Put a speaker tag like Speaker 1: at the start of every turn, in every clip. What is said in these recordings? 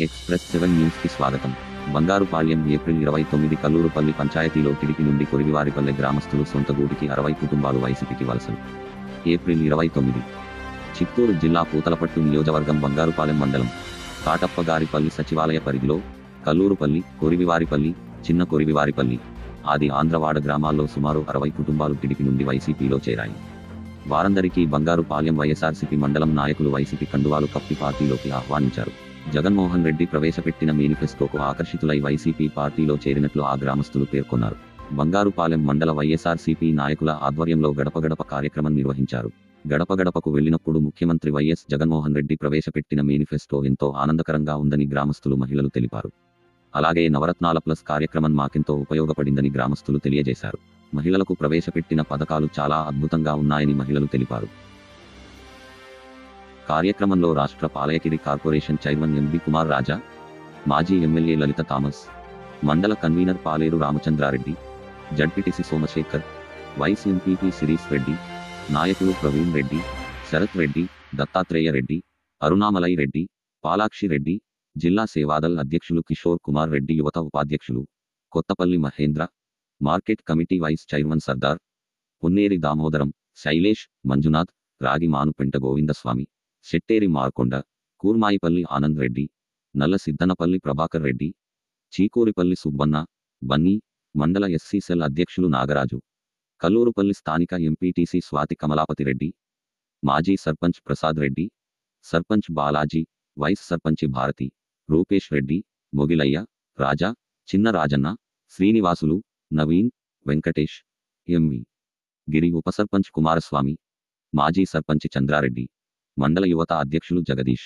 Speaker 1: Express 7 న్యూస్‌కి స్వాగతం. Bangarupalyam April 29 Kallurupalli పంచాయతీలో కిడికి నుండి కొరివివారిపల్లె గ్రామస్తులు సొంత గూటికి 60 కుటుంబాలు వైసీపీకి వలసలు. ఏప్రిల్ 29 చిత్తూరు జిల్లా పూతలపట్టు నియోజకవర్గం బంగారుపాలెం మండలం కాటప్పగారిపల్లి సచివాలయ పరిధిలో కల్లూరుపల్లి, కొరివివారిపల్లి, చిన్న కొరివివారిపల్లి, ఆది ఆంధ్రవాడ గ్రామాల్లో సుమారు 60 కుటుంబాలు కిడికి నుండి వైసీపీలో చేరాయి. వారందరికీ బంగారుపాలెం వైఎస్ఆర్సీపీ మండలం నాయకులు వైసీపీ కండువాలు కప్పి పార్టీలోకి ఆహ్వానించారు. జగన్మోహన్ రెడ్డి ప్రవేశపెట్టిన మేనిఫెస్టోకు ఆకర్షితులై వైసీపీ పార్టీలో చేరినట్లు ఆ గ్రామస్తులు పేర్కొన్నారు. బంగారుపాలెం మండల వైఎస్ఆర్సీపీ నాయకుల ఆధ్వర్యంలో గడపగడప కార్యక్రమం నిర్వహించారు. గడపగడపకు వెళ్లినప్పుడు ముఖ్యమంత్రి వైఎస్ జగన్మోహన్ రెడ్డి ప్రవేశపెట్టిన మేనిఫెస్టో ఎంతో ఆనందకరంగా ఉందని గ్రామస్తులు మహిళలు తెలిపారు. అలాగే నవరత్నాల ప్లస్ కార్యక్రమం మాకెంతో ఉపయోగపడిందని గ్రామస్తులు తెలియజేశారు. మహిళలకు ప్రవేశపెట్టిన పథకాలు చాలా అద్భుతంగా ఉన్నాయని మహిళలు తెలిపారు. కార్యక్రమంలో రాష్ట్ర పాలయకిరి corporation chairman MB Kumar Raja, మాజీ ఎమ్మెల్యే లలిత థామస్, మండల convener Paleru Ramachandra Reddy, ZPTC Somasekhar, vice MPP Sirish Reddy, నాయకులు ప్రవీణ్ రెడ్డి, శరత్ రెడ్డి, దత్తాత్రేయ రెడ్డి, అరుణామలై రెడ్డి, పాలాక్షి రెడ్డి, జిల్లా సేవాదల్ అధ్యక్షులు కిషోర్ కుమార్ రెడ్డి, యువత ఉపాధ్యక్షులు Kothapalli Mahendra, market committee vice chairman Sardar, Ponneri Damodaram, Shailesh, Manjunath, Ragi Manupenta Govindaswamy, శెట్టేరి Markonda, కూర్మాయిపల్లి Anand Reddy, నల్ల సిద్దనపల్లి ప్రభాకర్ రెడ్డి, చీకూరిపల్లి సుబ్బన్న, బన్నీ, మండల ఎస్సీ సెల్ అధ్యక్షులు నాగరాజు, కల్లూరుపల్లి స్థానిక ఎంపీటీసీ స్వాతి కమలాపతి రెడ్డి, మాజీ సర్పంచ్ ప్రసాద్ రెడ్డి, సర్పంచ్ బాలాజీ, వైస్ సర్పంచి భారతి, రూపేష్ రెడ్డి, మొగిలయ్య, రాజా, చిన్న రాజన్న, శ్రీనివాసులు, నవీన్, వెంకటేష్, ఎంవి గిరి, ఉపసర్పంచ్ కుమారస్వామి, మాజీ సర్పంచి చంద్రారెడ్డి, మండల యువత అధ్యక్షులు జగదీష్,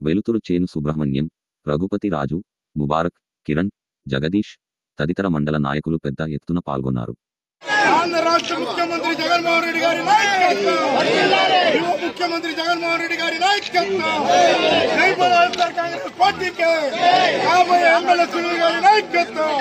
Speaker 1: వెలుతురు చేను సుబ్రహ్మణ్యం, రఘుపతి రాజు, ముబారక్, కిరణ్, జగదీష్ తదితర మండల నాయకులు పెద్ద ఎత్తున పాల్గొన్నారు.
Speaker 2: ఆంధ్ర రాష్ట్ర ముఖ్యమంత్రి జగన్మోహన్ రెడ్డి గారి నాయకత్వం, యువ ముఖ్యమంత్రి జగన్మోహన్ రెడ్డి గారి నాయకత్వం, కాంగ్రెస్ పార్టీకి 50 ఎమ్మెల్యే గారి నాయకత్వం.